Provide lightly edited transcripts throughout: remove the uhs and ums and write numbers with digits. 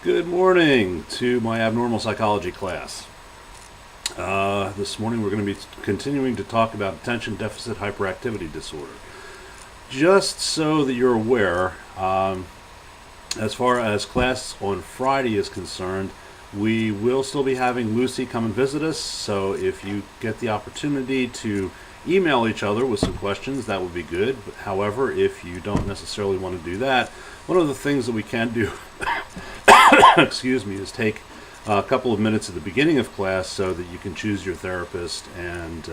Good morning to my abnormal psychology class. This morning we're going to be continuing to talk about attention deficit hyperactivity disorder. Just so that you're aware, as far as class on Friday is concerned, we will still be having Lucy come and visit us, so if you get the opportunity to email each other with some questions, that would be good. However, if you don't necessarily want to do that, one of the things that we can do excuse me, is take a couple of minutes at the beginning of class so that you can choose your therapist and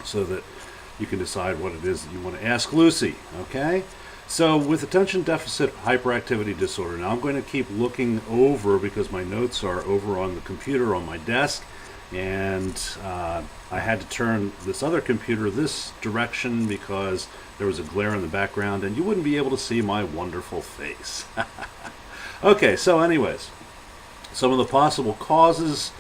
so that you can decide what it is that you want to ask Lucy, okay? So with attention deficit hyperactivity disorder, now I'm going to keep looking over because my notes are over on the computer on my desk, and I had to turn this other computer this direction because there was a glare in the background and you wouldn't be able to see my wonderful face. Okay, so anyways, some of the possible causes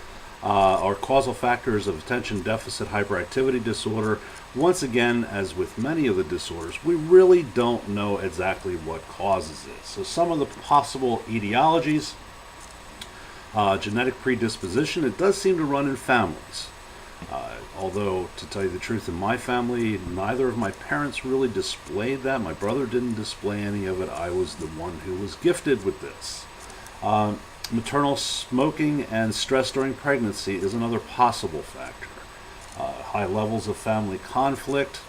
or causal factors of attention deficit hyperactivity disorder. Once again, as with many of the disorders, we really don't know exactly what causes it. So some of the possible etiologies, genetic predisposition, it does seem to run in families. Although, to tell you the truth, in my family, neither of my parents really displayed that. My brother didn't display any of it. I was the one who was gifted with this. Maternal smoking and stress during pregnancy is another possible factor. High levels of family conflict.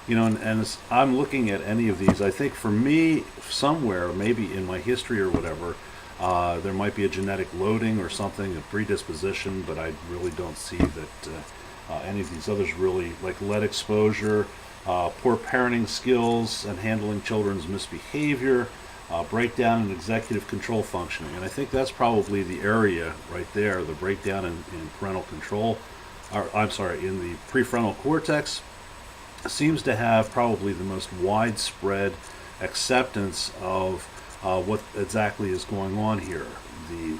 You know, and as I'm looking at any of these, I think for me, somewhere, maybe in my history or whatever, there might be a genetic loading or something, a predisposition, but I really don't see that any of these others really, like lead exposure, poor parenting skills and handling children's misbehavior, breakdown in executive control functioning. And I think that's probably the area right there, the breakdown in parental control, or I'm sorry, in the prefrontal cortex, seems to have probably the most widespread acceptance of what exactly is going on here. The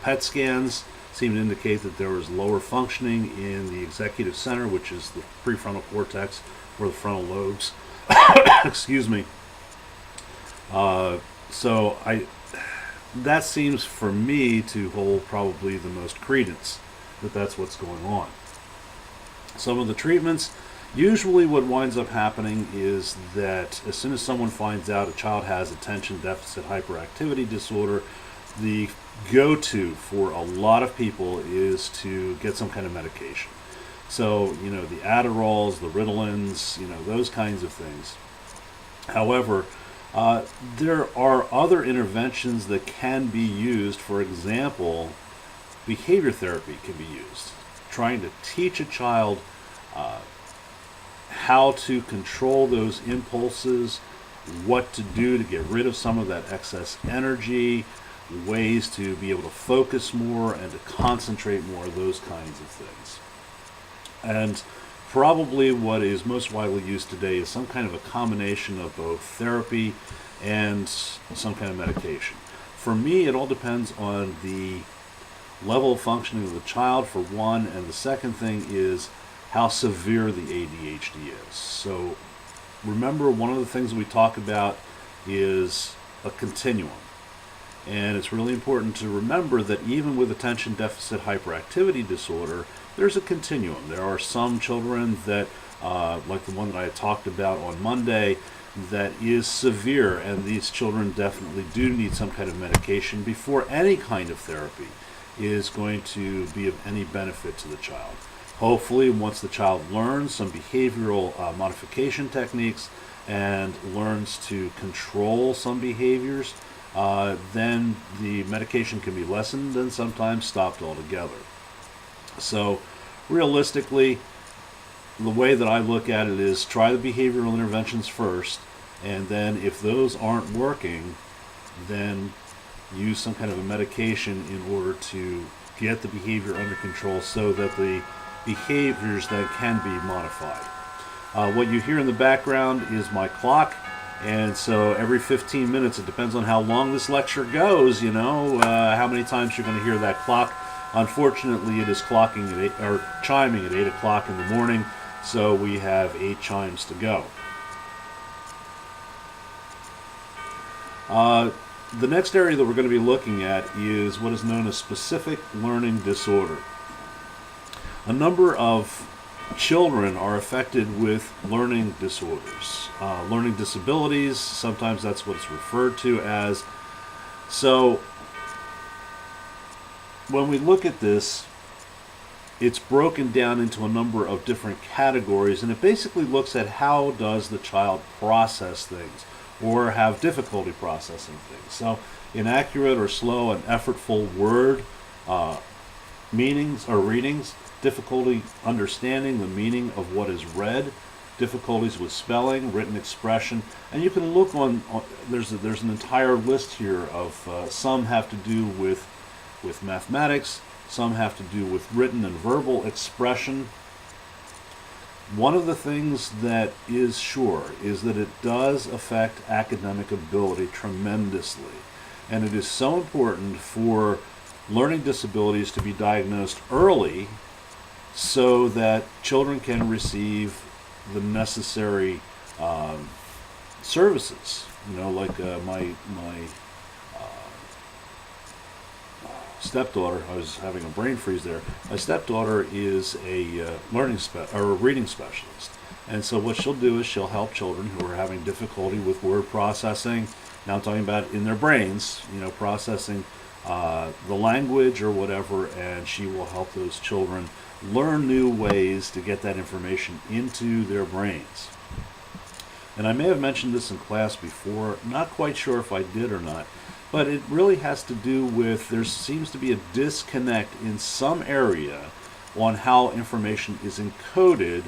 PET scans seem to indicate that there was lower functioning in the executive center, which is the prefrontal cortex or the frontal lobes. Excuse me. So that seems for me to hold probably the most credence that that's what's going on. Some of the treatments, usually what winds up happening is that as soon as someone finds out a child has attention deficit hyperactivity disorder, the go-to for a lot of people is to get some kind of medication. So, you know, the Adderalls, the Ritalins, you know, those kinds of things. However, there are other interventions that can be used. For example, behavior therapy can be used. Trying to teach a child how to control those impulses, what to do to get rid of some of that excess energy, ways to be able to focus more and to concentrate more, those kinds of things. And probably what is most widely used today is some kind of a combination of both therapy and some kind of medication. For me, it all depends on the level of functioning of the child, for one, and the second thing is how severe the ADHD is. So remember, one of the things we talk about is a continuum. And it's really important to remember that even with attention deficit hyperactivity disorder, there's a continuum. There are some children that, like the one that I talked about on Monday, that is severe, and these children definitely do need some kind of medication before any kind of therapy is going to be of any benefit to the child. Hopefully, once the child learns some behavioral modification techniques and learns to control some behaviors, then the medication can be lessened and sometimes stopped altogether. So realistically, the way that I look at it is try the behavioral interventions first, and then if those aren't working, then use some kind of a medication in order to get the behavior under control so that the behaviors then can be modified. What you hear in the background is my clock, and so every 15 minutes, it depends on how long this lecture goes, you know, how many times you're going to hear that clock. Unfortunately, it is clocking at 8, or chiming at 8 o'clock in the morning, so we have 8 chimes to go. The next area that we're going to be looking at is what is known as specific learning disorder. A number of children are affected with learning disorders, learning disabilities. Sometimes that's what it's referred to as. So when we look at this, it's broken down into a number of different categories, and it basically looks at how does the child process things or have difficulty processing things. So inaccurate or slow and effortful word meanings or readings, difficulty understanding the meaning of what is read, difficulties with spelling, written expression, and you can look on there's an entire list here of some have to do with mathematics, some have to do with written and verbal expression. One of the things that is sure is that it does affect academic ability tremendously, and it is so important for learning disabilities to be diagnosed early so that children can receive the necessary services. Like my stepdaughter, I was having a brain freeze there. My stepdaughter is a reading specialist, and so what she'll do is she'll help children who are having difficulty with word processing. Now I'm talking about in their brains, processing the language or whatever, and she will help those children learn new ways to get that information into their brains. And I may have mentioned this in class before, not quite sure if I did or not, but it really has to do with there seems to be a disconnect in some area on how information is encoded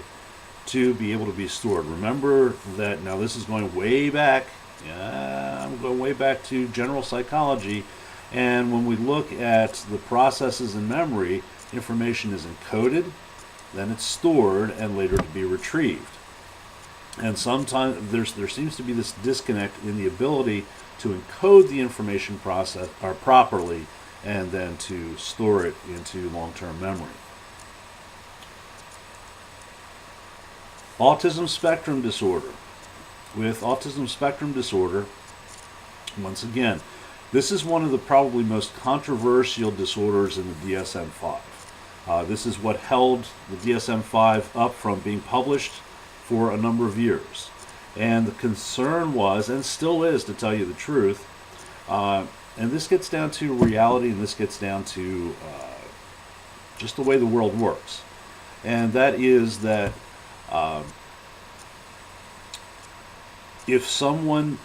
to be able to be stored. Remember that, now this is going way back, I'm going way back to general psychology, and when we look at the processes in memory, information is encoded, then it's stored, and later to be retrieved. And sometimes there seems to be this disconnect in the ability to encode the information process properly and then to store it into long-term memory. Autism spectrum disorder. With autism spectrum disorder, once again, this is one of the probably most controversial disorders in the DSM-5. This is what held the DSM-5 up from being published for a number of years. And the concern was, and still is to tell you the truth, and this gets down to reality, and this gets down to just the way the world works. And that is that if someone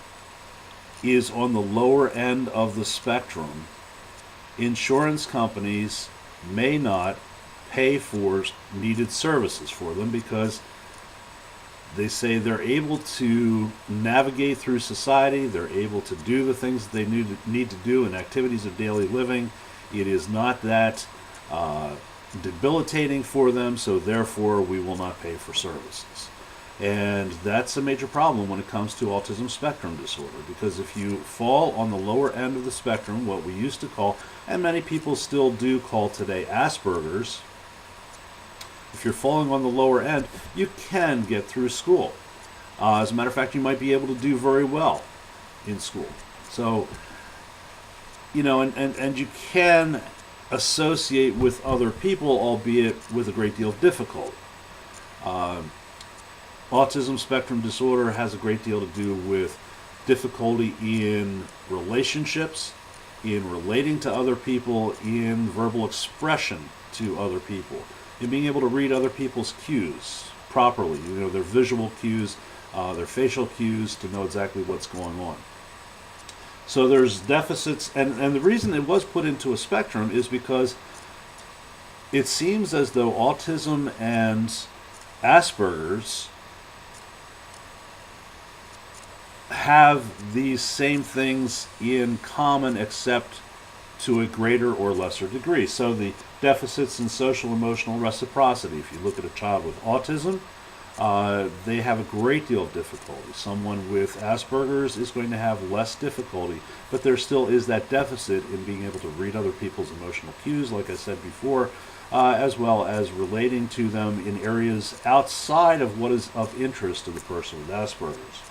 is on the lower end of the spectrum, insurance companies may not pay for needed services for them because they say they're able to navigate through society, they're able to do the things that they need to do in activities of daily living. It is not that debilitating for them, so therefore we will not pay for services. And that's a major problem when it comes to autism spectrum disorder, because if you fall on the lower end of the spectrum, what we used to call, and many people still do call today, Asperger's, if you're falling on the lower end, you can get through school. As a matter of fact, you might be able to do very well in school. So, and you can associate with other people, albeit with a great deal of difficulty. Autism spectrum disorder has a great deal to do with difficulty in relationships, in relating to other people, in verbal expression to other people, in being able to read other people's cues properly, their visual cues, their facial cues, to know exactly what's going on. So there's deficits, and the reason it was put into a spectrum is because it seems as though autism and Asperger's have these same things in common, except to a greater or lesser degree. So the deficits in social emotional reciprocity, if you look at a child with autism, they have a great deal of difficulty. Someone with Asperger's is going to have less difficulty, but there still is that deficit in being able to read other people's emotional cues, like I said before, as well as relating to them in areas outside of what is of interest to the person with Asperger's.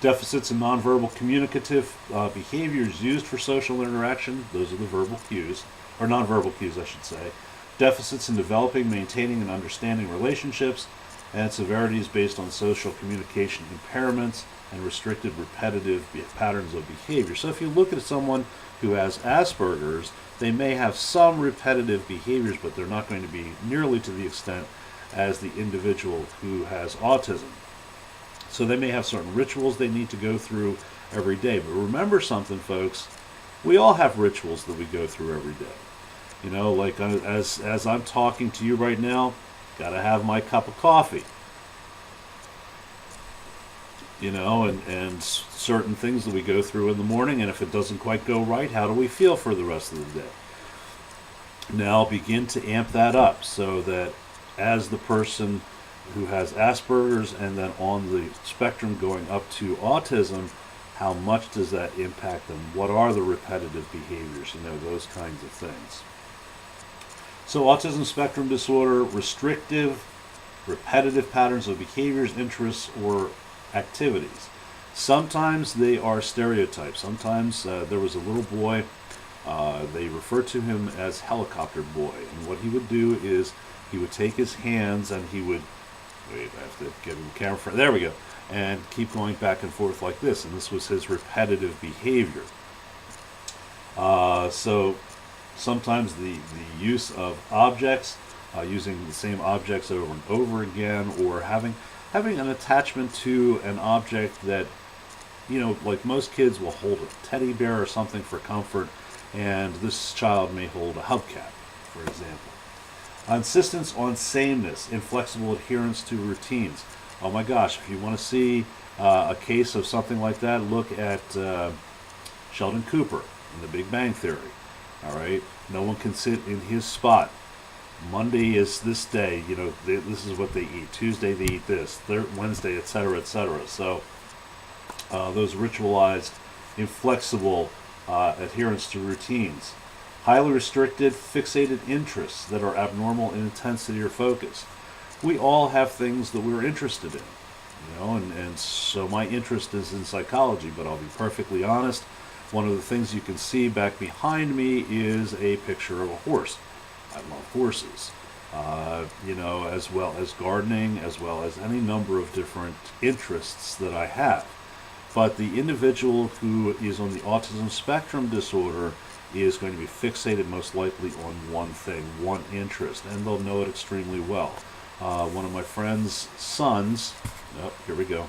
Deficits in nonverbal communicative behaviors used for social interaction, those are the verbal cues, or nonverbal cues, I should say. Deficits in developing, maintaining, and understanding relationships, and severity is based on social communication impairments and restricted repetitive patterns of behavior. So if you look at someone who has Asperger's, they may have some repetitive behaviors, but they're not going to be nearly to the extent as the individual who has autism. So they may have certain rituals they need to go through every day. But remember something, folks, we all have rituals that we go through every day. You know, like as I'm talking to you right now, gotta have my cup of coffee. You know, and certain things that we go through in the morning, and if it doesn't quite go right, how do we feel for the rest of the day? Now begin to amp that up so that as the person who has Asperger's and then on the spectrum going up to autism, how much does that impact them? What are the repetitive behaviors? You know, those kinds of things. So autism spectrum disorder, restrictive, repetitive patterns of behaviors, interests, or activities. Sometimes they are stereotypes. Sometimes there was a little boy, they referred to him as helicopter boy, and what he would do is he would take his hands and he would, wait, I have to get in the camera frame, there we go, and keep going back and forth like this, and this was his repetitive behavior. So sometimes the use of objects, using the same objects over and over again, or having an attachment to an object that, you know, like most kids will hold a teddy bear or something for comfort, and this child may hold a hubcap, for example. Insistence on sameness, inflexible adherence to routines. Oh my gosh, if you want to see a case of something like that, look at Sheldon Cooper in The Big Bang Theory. All right, no one can sit in his spot. Monday is this day, you know, this is what they eat. Tuesday they eat this, Wednesday, etc., etc. So those ritualized, inflexible adherence to routines. Highly restricted, fixated interests that are abnormal in intensity or focus. We all have things that we're interested in, you know, and so my interest is in psychology, but I'll be perfectly honest, one of the things you can see back behind me is a picture of a horse. I love horses, you know, as well as gardening, as well as any number of different interests that I have. But the individual who is on the autism spectrum disorder is going to be fixated most likely on one thing, one interest, and they'll know it extremely well. One of my friend's sons, oh, here we go,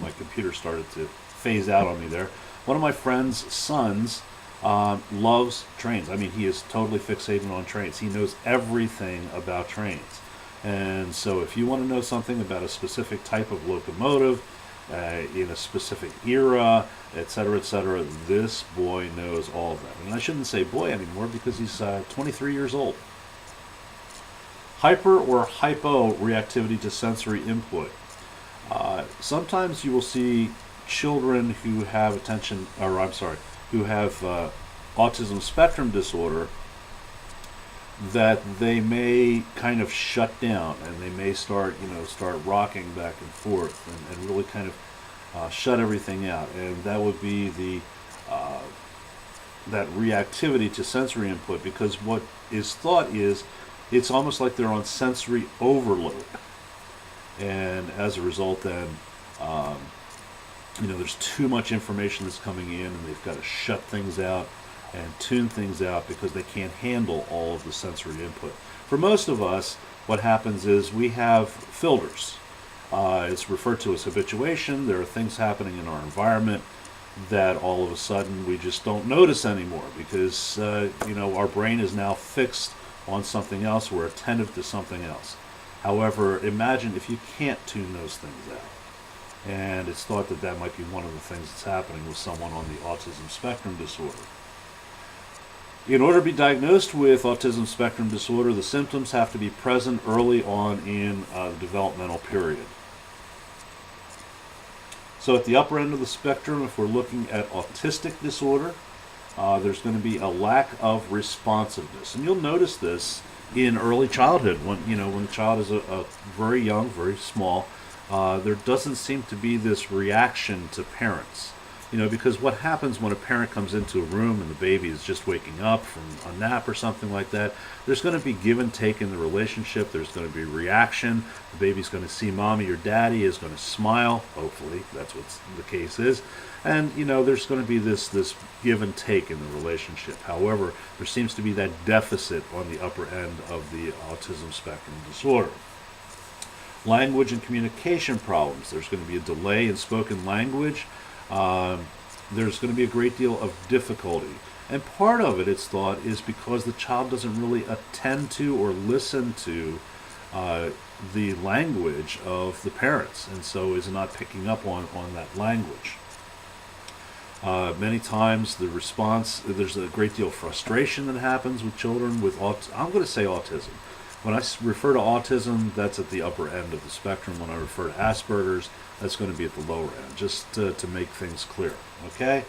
my computer started to phase out on me there. One of my friend's sons loves trains. I mean, he is totally fixated on trains. He knows everything about trains. And so if you want to know something about a specific type of locomotive, in a specific era, etc., this boy knows all of that. And I shouldn't say boy anymore because he's 23 years old. Hyper or hypo reactivity to sensory input. Sometimes you will see children who have who have autism spectrum disorder, that they may kind of shut down and they may start rocking back and forth and really kind of shut everything out, and that would be the that reactivity to sensory input, because what is thought is it's almost like they're on sensory overload, and as a result then there's too much information that's coming in and they've got to shut things out and tune things out because they can't handle all of the sensory input. For most of us, what happens is we have filters. It's referred to as habituation. There are things happening in our environment that all of a sudden we just don't notice anymore because our brain is now fixed on something else. We're attentive to something else. However, imagine if you can't tune those things out. And it's thought that that might be one of the things that's happening with someone on the autism spectrum disorder. In order to be diagnosed with autism spectrum disorder, the symptoms have to be present early on in the developmental period. So at the upper end of the spectrum, if we're looking at autistic disorder, there's going to be a lack of responsiveness. And you'll notice this in early childhood when the child is very young, very small. there doesn't seem to be this reaction to parents. Because what happens when a parent comes into a room and the baby is just waking up from a nap or something like that, there's going to be give and take in the relationship. There's going to be reaction. The baby's going to see mommy or daddy, is going to smile. Hopefully, that's what the case is. And, there's going to be this give and take in the relationship. However, there seems to be that deficit on the upper end of the autism spectrum disorder. Language and communication problems. There's going to be a delay in spoken language. There's going to be a great deal of difficulty. And part of it, it's thought, is because the child doesn't really attend to or listen to the language of the parents, and so is not picking up on that language. Many times the response, there's a great deal of frustration that happens with children with I'm going to say autism. When I refer to autism, that's at the upper end of the spectrum. When I refer to Asperger's, that's going to be at the lower end, just to make things clear. Okay?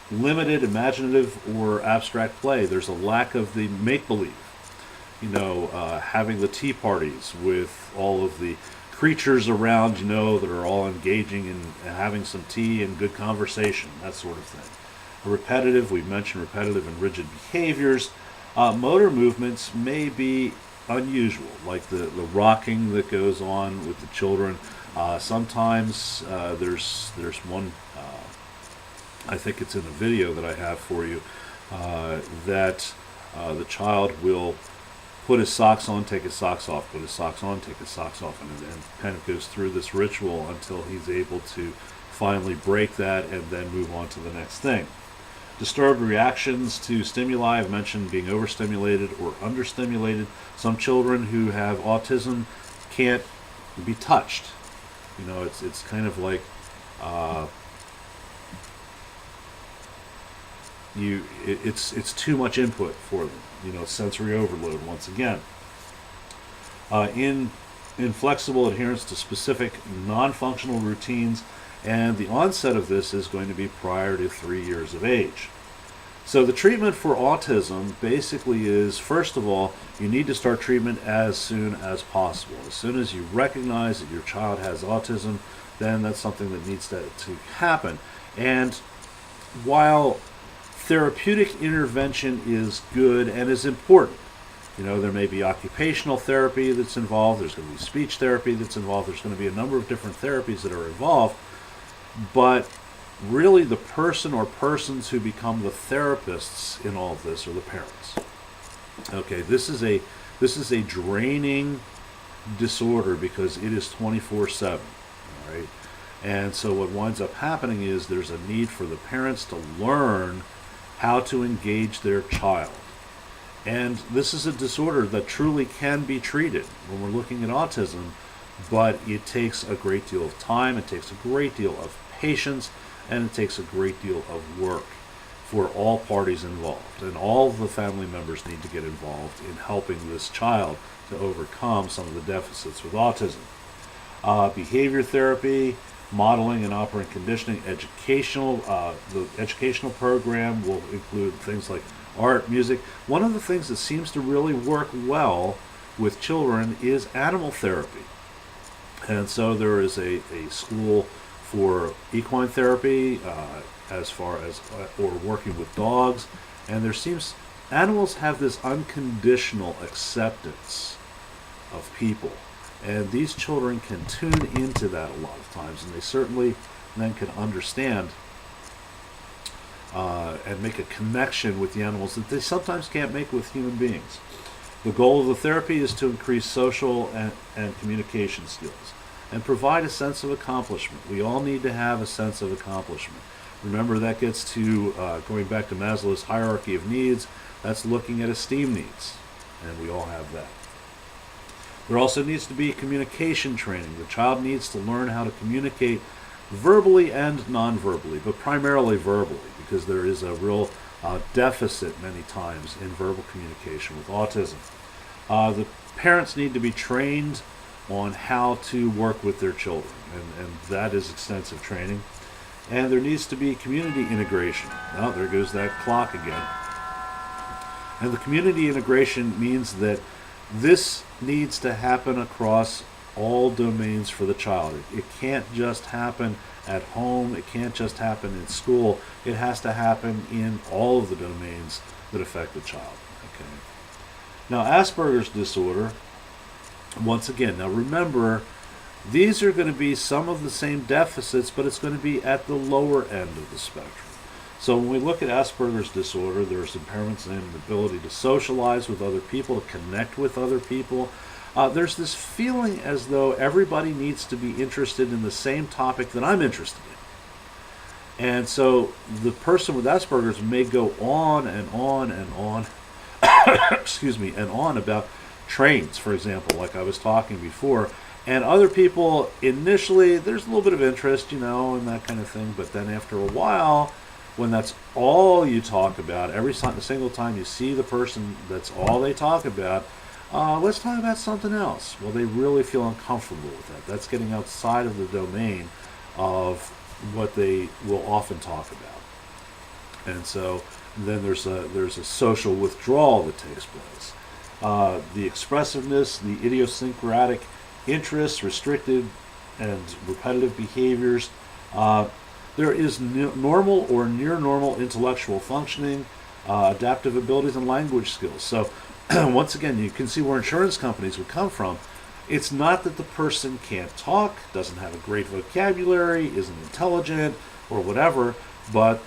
Limited imaginative or abstract play. There's a lack of the make-believe. Having the tea parties with all of the creatures around, that are all engaging in having some tea and good conversation, that sort of thing. We've mentioned repetitive and rigid behaviors. Motor movements may be unusual, like the rocking that goes on with the children. Sometimes there's one, I think it's in a video that I have for you, that the child will put his socks on, take his socks off, put his socks on, take his socks off, and kind of goes through this ritual until he's able to finally break that and then move on to the next thing. Disturbed reactions to stimuli. I've mentioned being overstimulated or understimulated. Some children who have autism can't be touched. It's kind of like it's too much input for them. Sensory overload once again. Inflexible adherence to specific non-functional routines. And the onset of this is going to be prior to 3 years of age. So the treatment for autism basically is, first of all, you need to start treatment as soon as possible. As soon as you recognize that your child has autism, then that's something that needs to happen. And while therapeutic intervention is good and is important, there may be occupational therapy that's involved, there's going to be speech therapy that's involved, there's going to be a number of different therapies that are involved. But really the person or persons who become the therapists in all of this are the parents. Okay, this is a draining disorder because it is 24/7, all right? And so what winds up happening is there's a need for the parents to learn how to engage their child. And this is a disorder that truly can be treated when we're looking at autism, but it takes a great deal of time, it takes a great deal of patience, and it takes a great deal of work for all parties involved. And all the family members need to get involved in helping this child to overcome some of the deficits with autism. Behavior therapy, modeling and operant conditioning, the educational program will include things like art, music. One of the things that seems to really work well with children is animal therapy. And so there is a school for equine therapy, as far as or working with dogs, and animals have this unconditional acceptance of people, and these children can tune into that a lot of times, and they certainly then can understand and make a connection with the animals that they sometimes can't make with human beings. The goal of the therapy is to increase social and communication skills and provide a sense of accomplishment. We all need to have a sense of accomplishment. Remember, that gets to, going back to Maslow's hierarchy of needs, that's looking at esteem needs, and we all have that. There also needs to be communication training. The child needs to learn how to communicate verbally and non-verbally, but primarily verbally, because there is a real deficit many times in verbal communication with autism. The parents need to be trained on how to work with their children, and that is extensive training. And there needs to be community integration. Oh, there goes that clock again. And the community integration means that this needs to happen across all domains for the child. It can't just happen at home. It can't just happen in school. It has to happen in all of the domains that affect the child. Okay. Now, Asperger's disorder, once again, now remember, these are going to be some of the same deficits, but it's going to be at the lower end of the spectrum. So when we look at Asperger's disorder, there's impairments in the ability to socialize with other people, to connect with other people. There's this feeling as though everybody needs to be interested in the same topic that I'm interested in. And so the person with Asperger's may go on and on and on, excuse me, and on about trains, for example, like I was talking before. And other people, initially, there's a little bit of interest, and that kind of thing. But then after a while, when that's all you talk about, every single time you see the person, that's all they talk about, let's talk about something else. Well, they really feel uncomfortable with that. That's getting outside of the domain of what they will often talk about. And so then there's a social withdrawal that takes place. The expressiveness, the idiosyncratic interests, restricted and repetitive behaviors. There is normal or near normal intellectual functioning, adaptive abilities, and language skills. So once again, you can see where insurance companies would come from. It's not that the person can't talk, doesn't have a great vocabulary, isn't intelligent, or whatever, but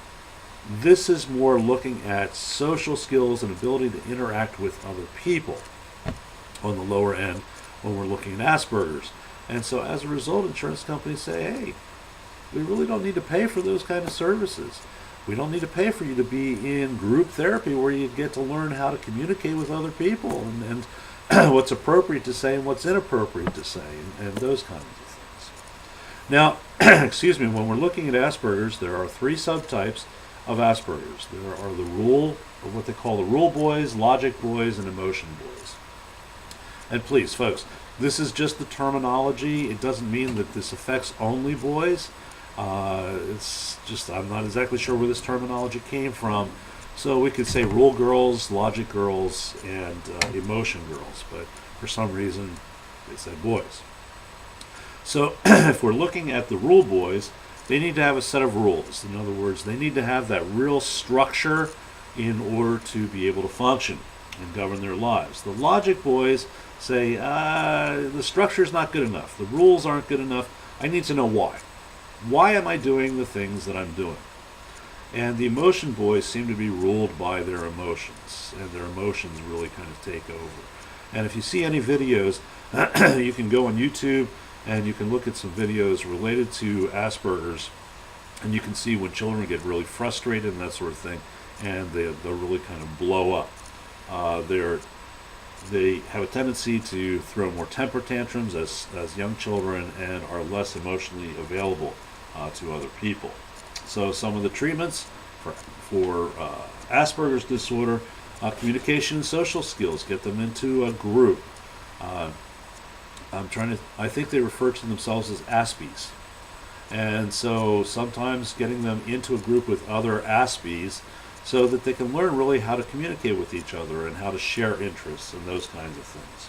this is more looking at social skills and ability to interact with other people on the lower end when we're looking at Asperger's. And so as a result, insurance companies say, hey, we really don't need to pay for those kind of services. We don't need to pay for you to be in group therapy where you get to learn how to communicate with other people and what's appropriate to say and what's inappropriate to say and those kinds of things. Now, excuse me, when we're looking at Asperger's, there are 3 subtypes of Asperger's. There are the rule, or what they call the rule boys, logic boys, and emotion boys. And please, folks, this is just the terminology. It doesn't mean that this affects only boys. It's just, I'm not exactly sure where this terminology came from. So we could say rule girls, logic girls, and emotion girls, but for some reason they said boys. So if we're looking at the rule boys, they need to have a set of rules. In other words, they need to have that real structure in order to be able to function and govern their lives. The logic boys say, the structure is not good enough. The rules aren't good enough. I need to know why. Why am I doing the things that I'm doing? And the emotion boys seem to be ruled by their emotions, and their emotions really kind of take over. And if you see any videos, you can go on YouTube and you can look at some videos related to Asperger's, and you can see when children get really frustrated and that sort of thing, and they'll really kind of blow up. They have a tendency to throw more temper tantrums as young children and are less emotionally available to other people. So some of the treatments for Asperger's disorder, communication and social skills, get them into a group. I think they refer to themselves as Aspies. And so sometimes getting them into a group with other Aspies so that they can learn really how to communicate with each other and how to share interests and those kinds of things.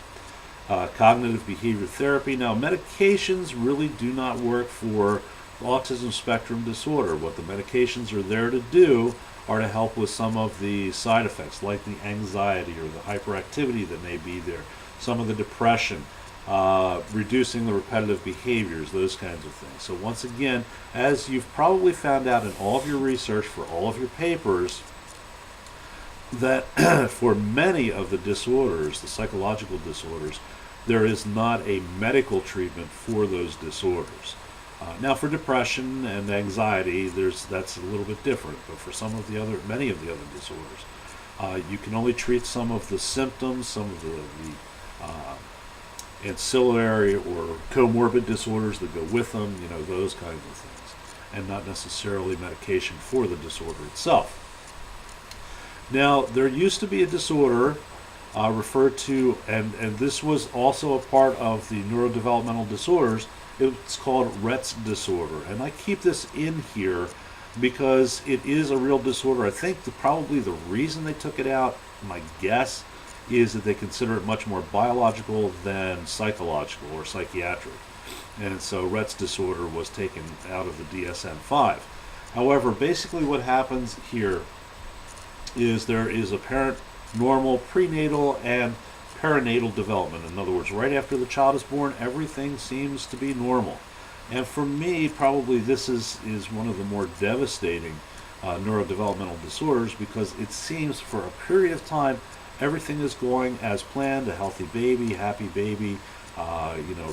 Cognitive behavior therapy. Now, medications really do not work for autism spectrum disorder. What the medications are there to do are to help with some of the side effects, like the anxiety or the hyperactivity that may be there, some of the depression, reducing the repetitive behaviors, those kinds of things. So once again, as you've probably found out in all of your research for all of your papers, that for many of the disorders, the psychological disorders, there is not a medical treatment for those disorders. Now, for depression and anxiety, that's a little bit different. But for many of the other disorders, you can only treat some of the symptoms, some of the ancillary or comorbid disorders that go with them, those kinds of things, and not necessarily medication for the disorder itself. Now, there used to be a disorder referred to, and this was also a part of the neurodevelopmental disorders. It's called Rhett's disorder, and I keep this in here because it is a real disorder. I think probably the reason they took it out, my guess, is that they consider it much more biological than psychological or psychiatric. And so Rhett's disorder was taken out of the DSM-5. However, basically what happens here is there is apparent normal prenatal and perinatal development. In other words, right after the child is born, everything seems to be normal. And for me, probably this is one of the more devastating neurodevelopmental disorders, because it seems for a period of time everything is going as planned, a healthy baby, happy baby,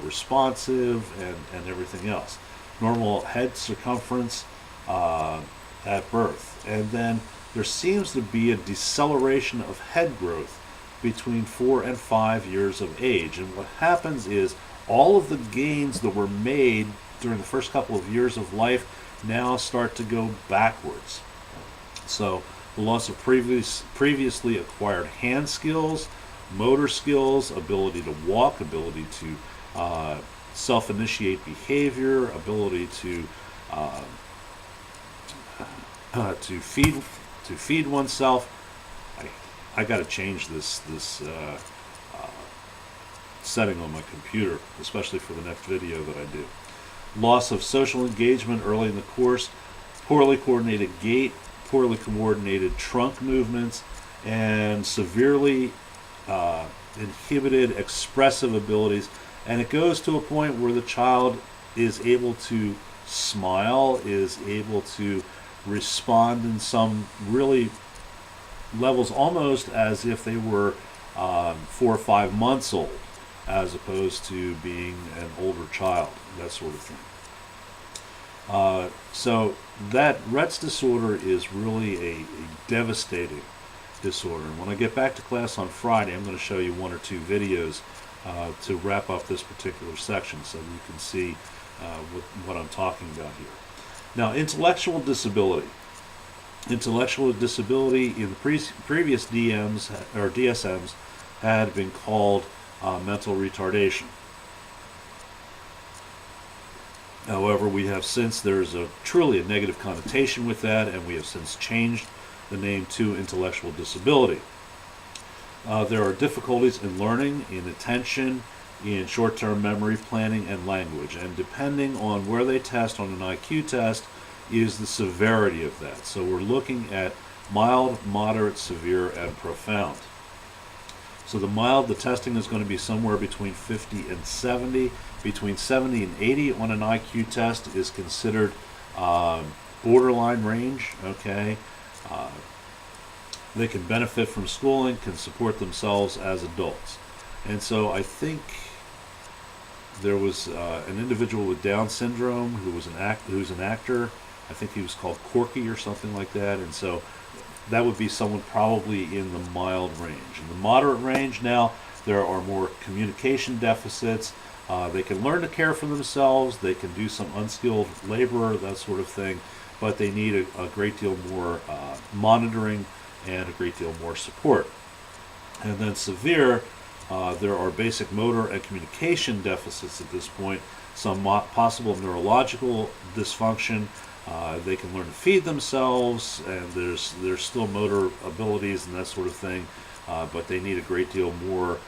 responsive, and everything else. Normal head circumference at birth. And then there seems to be a deceleration of head growth between 4 and 5 years of age. And what happens is all of the gains that were made during the first couple of years of life now start to go backwards. So the loss of previously acquired hand skills, motor skills, ability to walk, ability to self-initiate behavior, ability to feed oneself. I got to change this setting on my computer, especially for the next video that I do. Loss of social engagement early in the course, poorly coordinated gait, poorly coordinated trunk movements, and severely inhibited expressive abilities. And it goes to a point where the child is able to smile, is able to respond in some really levels almost as if they were 4 or 5 months old, as opposed to being an older child, that sort of thing. So that Rhett's disorder is really a devastating disorder. And when I get back to class on Friday, I'm going to show you 1 or 2 videos to wrap up this particular section so you can see what I'm talking about here. Now, intellectual disability. Intellectual disability in the previous DMs or DSMs had been called mental retardation. However, we have since, there's truly a negative connotation with that, and we have since changed the name to intellectual disability. There are difficulties in learning, in attention, in short-term memory, planning, and language. And depending on where they test on an IQ test is the severity of that. So we're looking at mild, moderate, severe, and profound. So the testing is going to be somewhere between 50 and 70. Between 70 and 80 on an IQ test is considered borderline range, okay? They can benefit from schooling, can support themselves as adults. And so I think there was an individual with Down syndrome who's an actor. I think he was called Corky or something like that. And so that would be someone probably in the mild range. In the moderate range now, there are more communication deficits. They can learn to care for themselves. They can do some unskilled labor, that sort of thing. But they need a great deal more monitoring and a great deal more support. And then severe, there are basic motor and communication deficits at this point, some possible neurological dysfunction. They can learn to feed themselves, and there's still motor abilities and that sort of thing, but they need a great deal more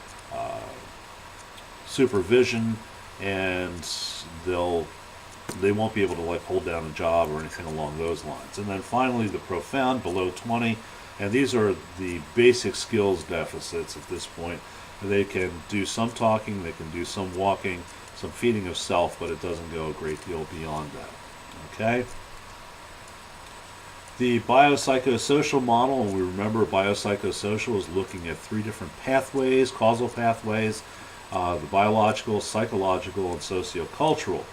supervision, and they won't be able to like hold down a job or anything along those lines. And then finally, the profound, below 20, and these are the basic skills deficits at this point. They can do some talking, they can do some walking, some feeding of self, but it doesn't go a great deal beyond that. Okay? The biopsychosocial model, and we remember biopsychosocial is looking at 3 different pathways, causal pathways, the biological, psychological, and sociocultural.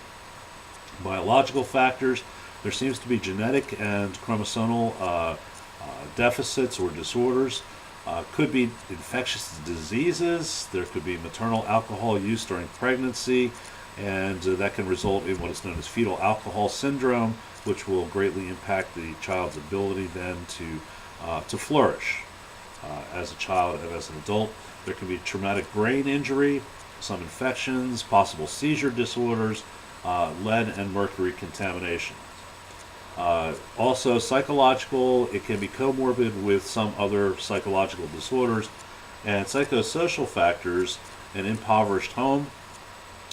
Biological factors, there seems to be genetic and chromosomal deficits or disorders. Could be infectious diseases, there could be maternal alcohol use during pregnancy, and that can result in what is known as fetal alcohol syndrome, which will greatly impact the child's ability then to flourish as a child and as an adult. There can be traumatic brain injury, some infections, possible seizure disorders, lead and mercury contamination. Also psychological, it can be comorbid with some other psychological disorders. And psychosocial factors, an impoverished home,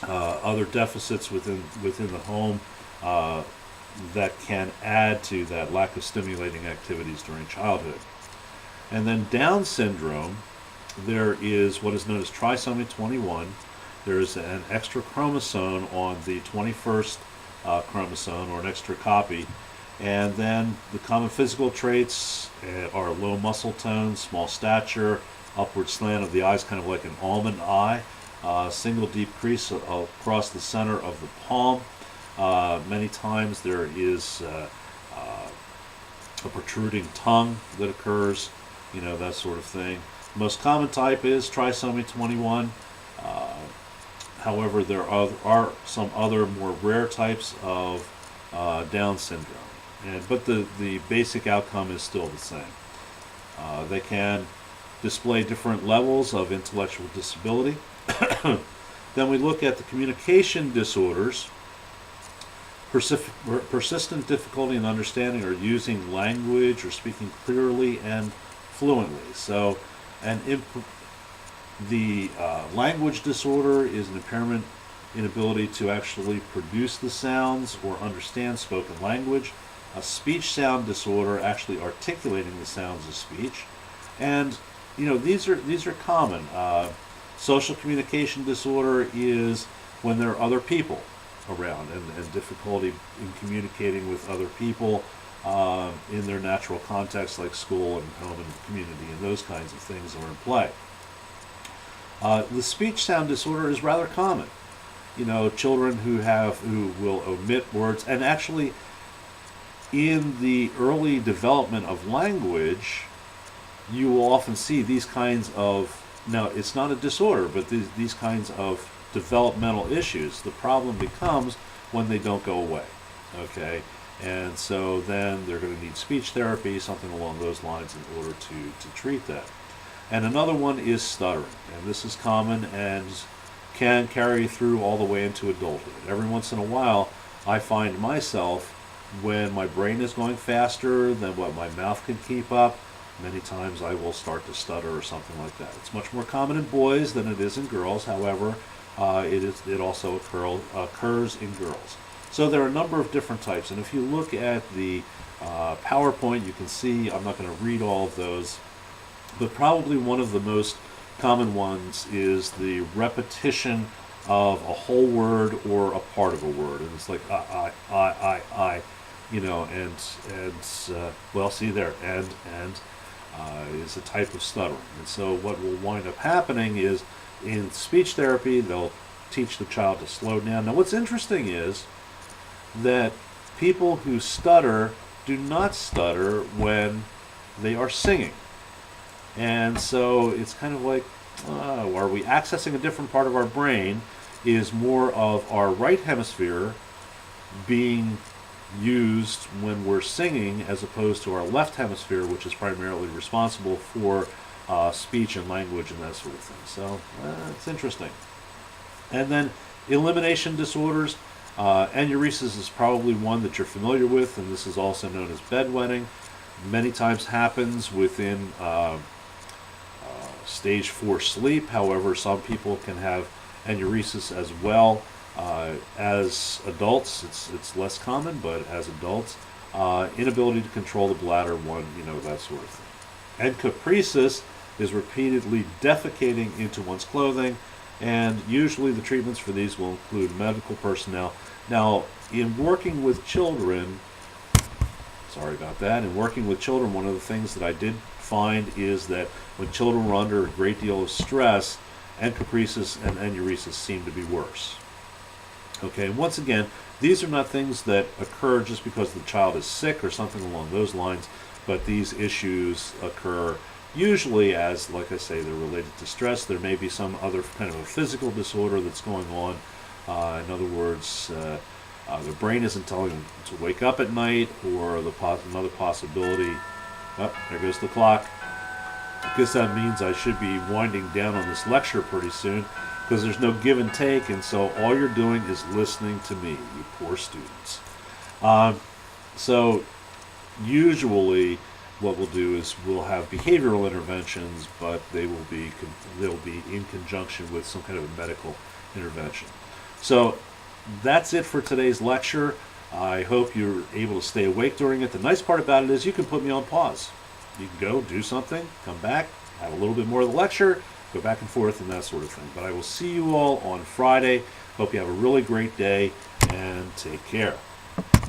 other deficits within the home that can add to that lack of stimulating activities during childhood. And then Down syndrome, there is what is known as trisomy 21. There is an extra chromosome on the 21st chromosome, or an extra copy. And then the common physical traits are low muscle tone, small stature, upward slant of the eyes, kind of like an almond eye, single deep crease across the center of the palm. Many times there is a protruding tongue that occurs, that sort of thing. The most common type is trisomy 21. However, there are some other more rare types of Down syndrome. But the basic outcome is still the same. They can display different levels of intellectual disability. Then we look at the communication disorders. Persistent difficulty in understanding or using language or speaking clearly and fluently. So, the language disorder is an impairment in ability to actually produce the sounds or understand spoken language. A speech sound disorder, actually articulating the sounds of speech. And these are common. Social communication disorder is when there are other people around and difficulty in communicating with other people in their natural context, like school and home and community, and those kinds of things are in play. The speech sound disorder is rather common. Children who will omit words, and actually in the early development of language, you will often see these kinds of, now it's not a disorder, but these kinds of developmental issues. The problem becomes when they don't go away, okay? And so then they're going to need speech therapy, something along those lines, in order to treat that. And another one is stuttering, and this is common and can carry through all the way into adulthood. Every once in a while, I find myself, when my brain is going faster than what my mouth can keep up, many times I will start to stutter or something like that. It's much more common in boys than it is in girls. However, it also occurs in girls. So there are a number of different types, and if you look at the PowerPoint, you can see, I'm not going to read all of those, but probably one of the most common ones is the repetition of a whole word or a part of a word, and it's like I, well, see there, and is a type of stuttering. And so what will wind up happening is, in speech therapy, they'll teach the child to slow down. Now, what's interesting is that people who stutter do not stutter when they are singing. And so it's kind of like, are we accessing a different part of our brain? Is more of our right hemisphere being used when we're singing, as opposed to our left hemisphere, which is primarily responsible for speech and language and that sort of thing. So it's interesting. And then elimination disorders. Enuresis is probably one that you're familiar with, and this is also known as bedwetting. Many times happens within stage 4 sleep. However, some people can have enuresis as well. As adults, it's less common, but as adults, inability to control the bladder, that sort of thing. Encopresis is repeatedly defecating into one's clothing, and usually the treatments for these will include medical personnel. Now, in working with children, one of the things that I did find is that when children were under a great deal of stress, encopresis and enuresis seem to be worse. Okay, and once again, these are not things that occur just because the child is sick or something along those lines, but these issues occur usually as, like I say, they're related to stress. There may be some other kind of a physical disorder that's going on. In other words, the brain isn't telling them to wake up at night, or another possibility. Oh, there goes the clock. I guess that means I should be winding down on this lecture pretty soon, because there's no give and take, and so all you're doing is listening to me, you poor students. So usually what we'll do is we'll have behavioral interventions, but they'll be in conjunction with some kind of a medical intervention. So that's it for today's lecture. I hope you're able to stay awake during it. The nice part about it is you can put me on pause. You can go do something, come back, have a little bit more of the lecture, go back and forth and that sort of thing. But I will see you all on Friday. Hope you have a really great day and take care.